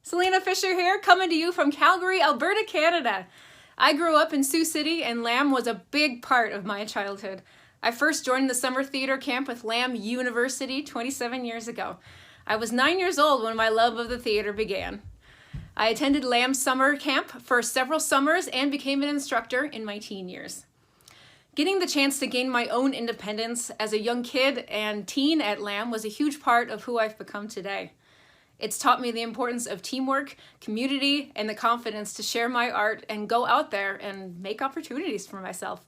Selena Fisher here, coming to you from Calgary, Alberta, Canada. I grew up in Sioux City and Lamb was a big part of my childhood. I first joined the summer theater camp with Lamb University 27 years ago. I was 9 years old when my love of the theater began. I attended Lamb summer camp for several summers and became an instructor in my teen years. Getting the chance to gain my own independence as a young kid and teen at Lamb was a huge part of who I've become today. It's taught me the importance of teamwork, community, and the confidence to share my art and go out there and make opportunities for myself.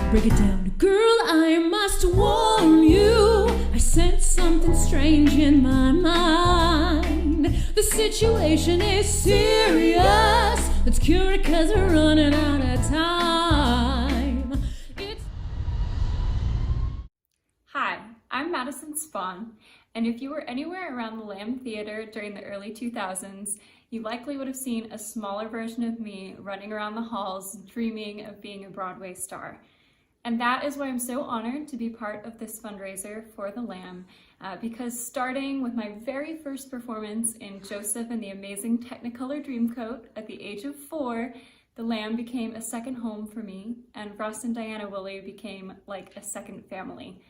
Break it down, girl, I must warn you. I sense something strange in my mind. The situation is serious. Let's cure it 'cause we're running out of time. Hi, I'm Madison Spahn, and if you were anywhere around the Lamb Theater during the early 2000s, you likely would have seen a smaller version of me running around the halls dreaming of being a Broadway star. And that is why I'm so honored to be part of this fundraiser for the Lamb, because starting with my very first performance in Joseph and the Amazing Technicolor Dreamcoat at the age of 4, the Lamb became a second home for me, and Russ and Diana Woolley became like a second family.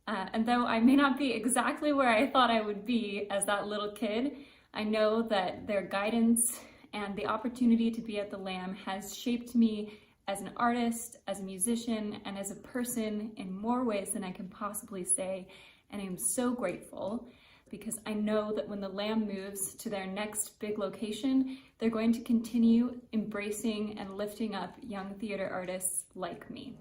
And though I may not be exactly where I thought I would be as that little kid, I know that their guidance and the opportunity to be at the Lamb has shaped me as an artist, as a musician, and as a person in more ways than I can possibly say. And I'm so grateful because I know that when the Lamb moves to their next big location, they're going to continue embracing and lifting up young theater artists like me.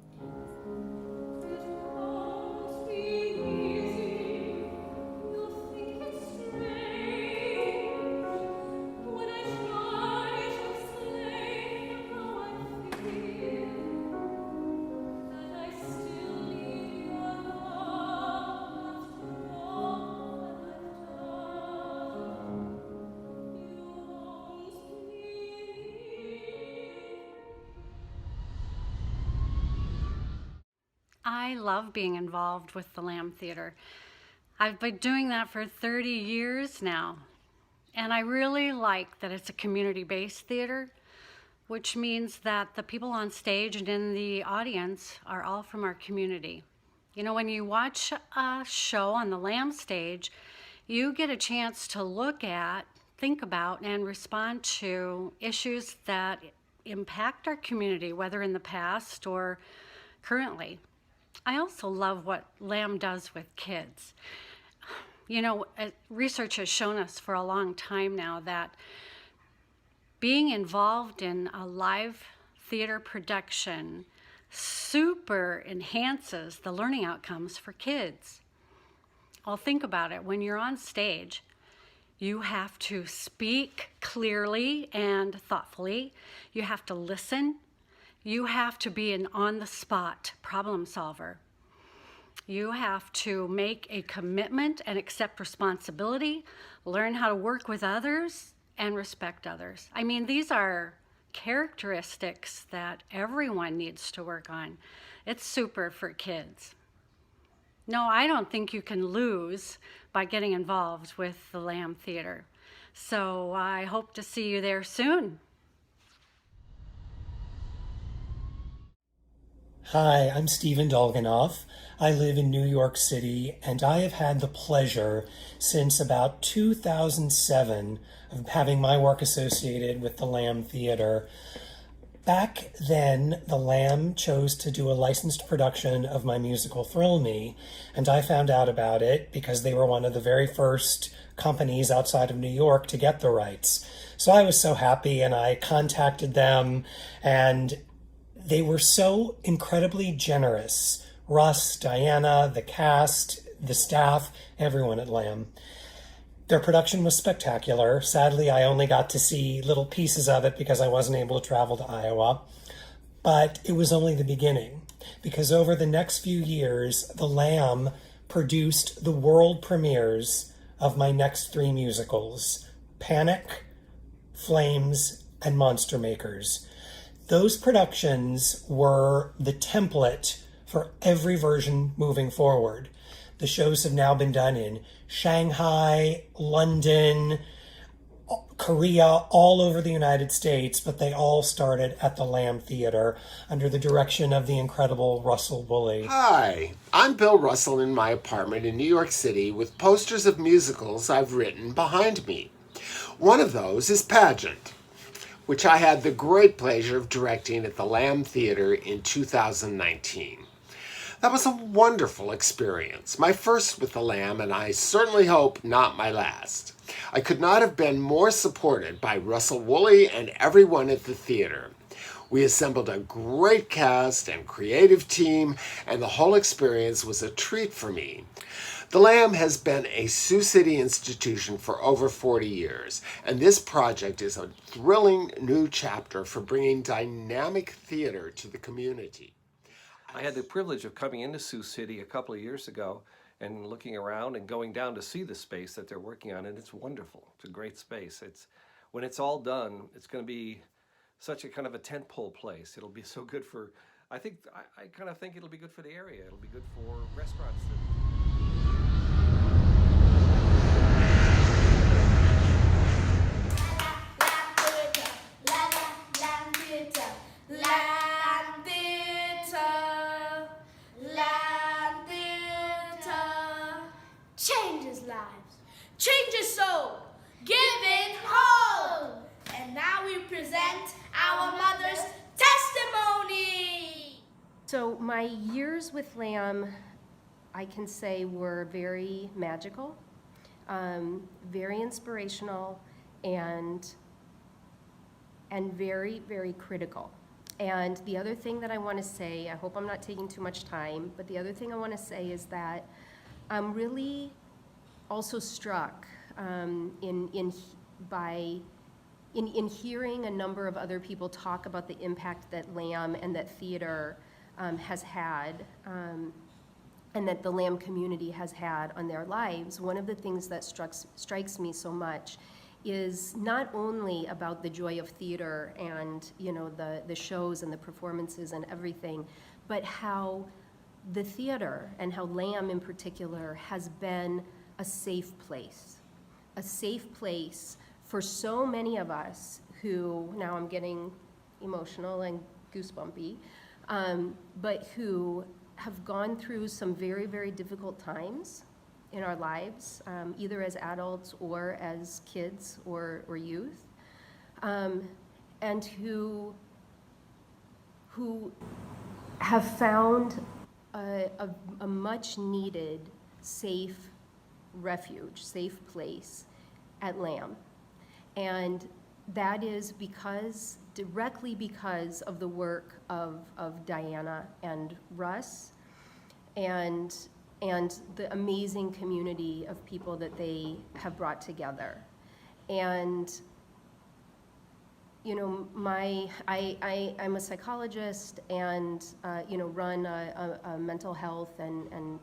I love being involved with the Lamb Theater. I've been doing that for 30 years now, and I really like that it's a community-based theater, which means that the people on stage and in the audience are all from our community. You know, when you watch a show on the Lamb stage, you get a chance to look at, think about, and respond to issues that impact our community, whether in the past or currently. I also love what Lamb does with kids. You know, research has shown us for a long time now that being involved in a live theater production super enhances the learning outcomes for kids. Well, think about it. When you're on stage, you have to speak clearly and thoughtfully. You have to listen. You have to be an on-the-spot problem solver. You have to make a commitment and accept responsibility, learn how to work with others, and respect others. I mean, these are characteristics that everyone needs to work on. It's super for kids. No, I don't think you can lose by getting involved with the Lamb Theater. So I hope to see you there soon. Hi, I'm Stephen Dolganoff. I live in New York City, and I have had the pleasure since about 2007 of having my work associated with the Lamb Theater. Back then, the Lamb chose to do a licensed production of my musical Thrill Me, and I found out about it because they were one of the very first companies outside of New York to get the rights. So I was so happy, and I contacted them, and they were so incredibly generous. Russ, Diana, the cast, the staff, everyone at Lamb. Their production was spectacular. Sadly, I only got to see little pieces of it because I wasn't able to travel to Iowa. But it was only the beginning, because over the next few years, the Lamb produced the world premieres of my next 3 musicals, Panic, Flames, and Monster Makers. Those productions were the template for every version moving forward. The shows have now been done in Shanghai, London, Korea, all over the United States, but they all started at the Lamb Theater under the direction of the incredible Russell Woolley. Hi, I'm Bill Russell in my apartment in New York City with posters of musicals I've written behind me. One of those is Pageant, which I had the great pleasure of directing at the Lamb Theater in 2019. That was a wonderful experience, my first with the Lamb, and I certainly hope not my last. I could not have been more supported by Russell Woolley and everyone at the theater. We assembled a great cast and creative team, and the whole experience was a treat for me. The Lamb has been a Sioux City institution for over 40 years, and this project is a thrilling new chapter for bringing dynamic theater to the community. I had the privilege of coming into Sioux City a couple of years ago and looking around and going down to see the space that they're working on, and it's wonderful. It's a great space. When it's all done, it's going to be such a kind of a tentpole place. It'll be so good for, I kind of think it'll be good for the area. It'll be good for restaurants. Changes lives, changes soul, giving hope. And now we present our mother's testimony. So my years with Lamb, I can say, were very magical, very inspirational, and very, very critical. And the other thing that I want to say, I hope I'm not taking too much time, but the other thing I want to say is that I'm really also struck in hearing a number of other people talk about the impact that Lamb and that theater has had, and that the Lamb community has had on their lives. One of the things that strikes me so much is not only about the joy of theater and the shows and the performances and everything, but how the theater and how Lamb in particular has been a safe place for so many of us who, now I'm getting emotional and goosebumpy, but who have gone through some very, very difficult times in our lives, either as adults or as kids or youth, and who have found a much needed safe refuge, safe place at Lamb. And that is directly because of the work of Diana and Russ and the amazing community of people that they have brought together. And I'm a psychologist and run a mental health and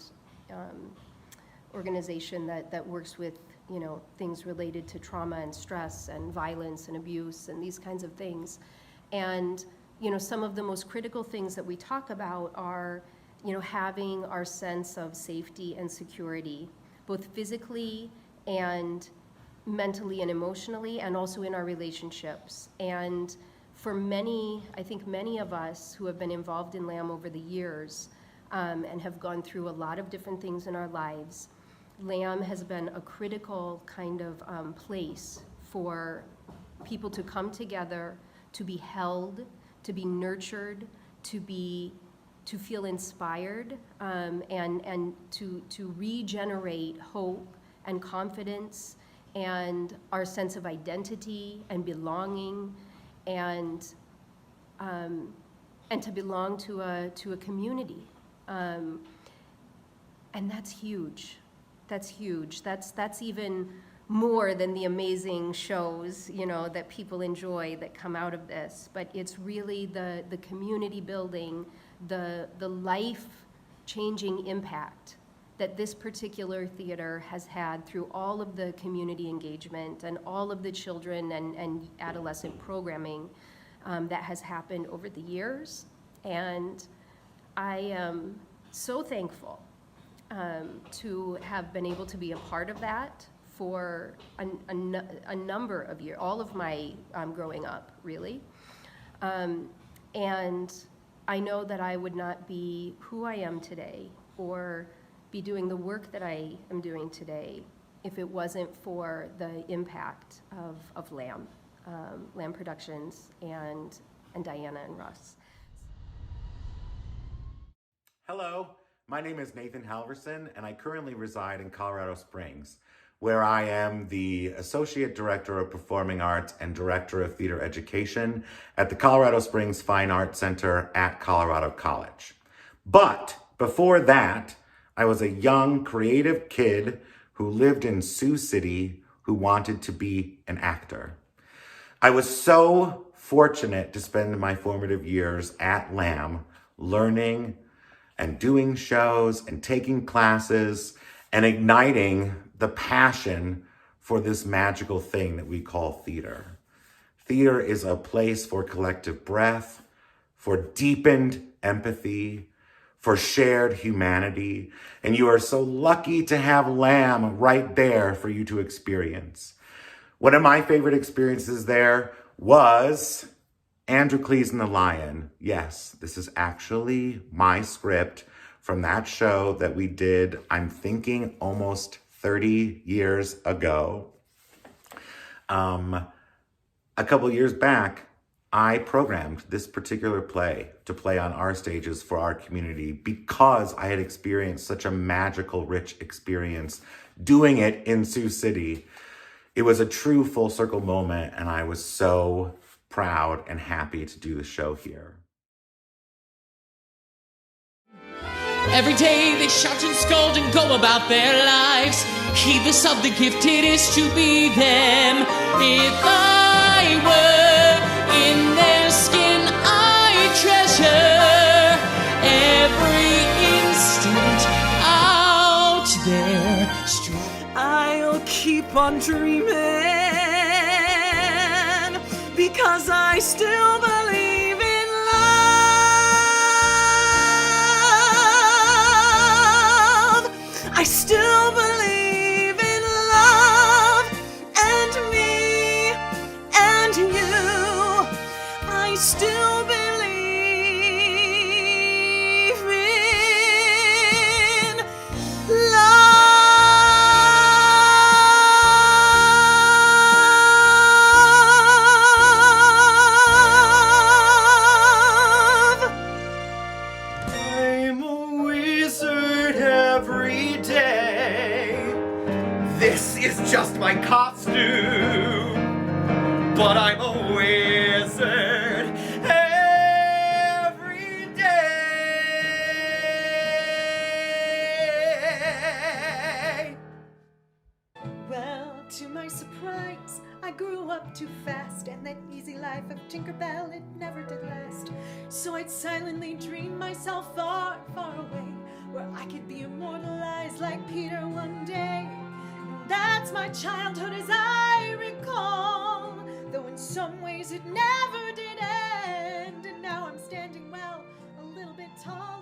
organization that works with things related to trauma and stress and violence and abuse and these kinds of things. And some of the most critical things that we talk about are having our sense of safety and security, both physically and mentally and emotionally, and also in our relationships. And for I think many of us who have been involved in Lamb over the years and have gone through a lot of different things in our lives, Lamb has been a critical kind of place for people to come together, to be held, to be nurtured, to feel inspired, and to regenerate hope and confidence and our sense of identity and belonging, and to belong to a community, and that's huge. That's huge. That's even more than the amazing shows that people enjoy that come out of this. But it's really the community building, the life-changing impact that this particular theater has had through all of the community engagement and all of the children and adolescent programming that has happened over the years. And I am so thankful to have been able to be a part of that for a number of years, all of my growing up, really. And I know that I would not be who I am today or be doing the work that I am doing today if it wasn't for the impact of Lamb Productions and Diana and Russ. Hello, my name is Nathan Halverson, and I currently reside in Colorado Springs, where I am the Associate Director of Performing Arts and Director of Theater Education at the Colorado Springs Fine Arts Center at Colorado College. But before that, I was a young, creative kid who lived in Sioux City who wanted to be an actor. I was so fortunate to spend my formative years at Lamb learning and doing shows and taking classes and igniting the passion for this magical thing that we call theater. Theater is a place for collective breath, for deepened empathy, for shared humanity, and you are so lucky to have Lamb right there for you to experience. One of my favorite experiences there was Androcles and the Lion. Yes, this is actually my script from that show that we did, I'm thinking, almost 30 years ago. A couple years back, I programmed this particular play to play on our stages for our community because I had experienced such a magical, rich experience doing it in Sioux City. It was a true full circle moment, and I was so proud and happy to do the show here. Every day they shout and scold and go about their lives, heedless of the gift it is to be them. If I were in their skin, I'd treasure every instant out there. I'll keep on dreaming because I still believe in love. I still believe in love and me and you. I still believe in love. I'm a wizard every day. This is just my costume, but I'm a wizard every day. Well, to my surprise, I grew up too fast, and that easy life of Tinkerbell, it never did last. So I'd silently dream myself far, far away, where I could be immortalized like Peter one day. And that's my childhood as I recall, though in some ways it never did end. And now I'm standing, well, a little bit tall.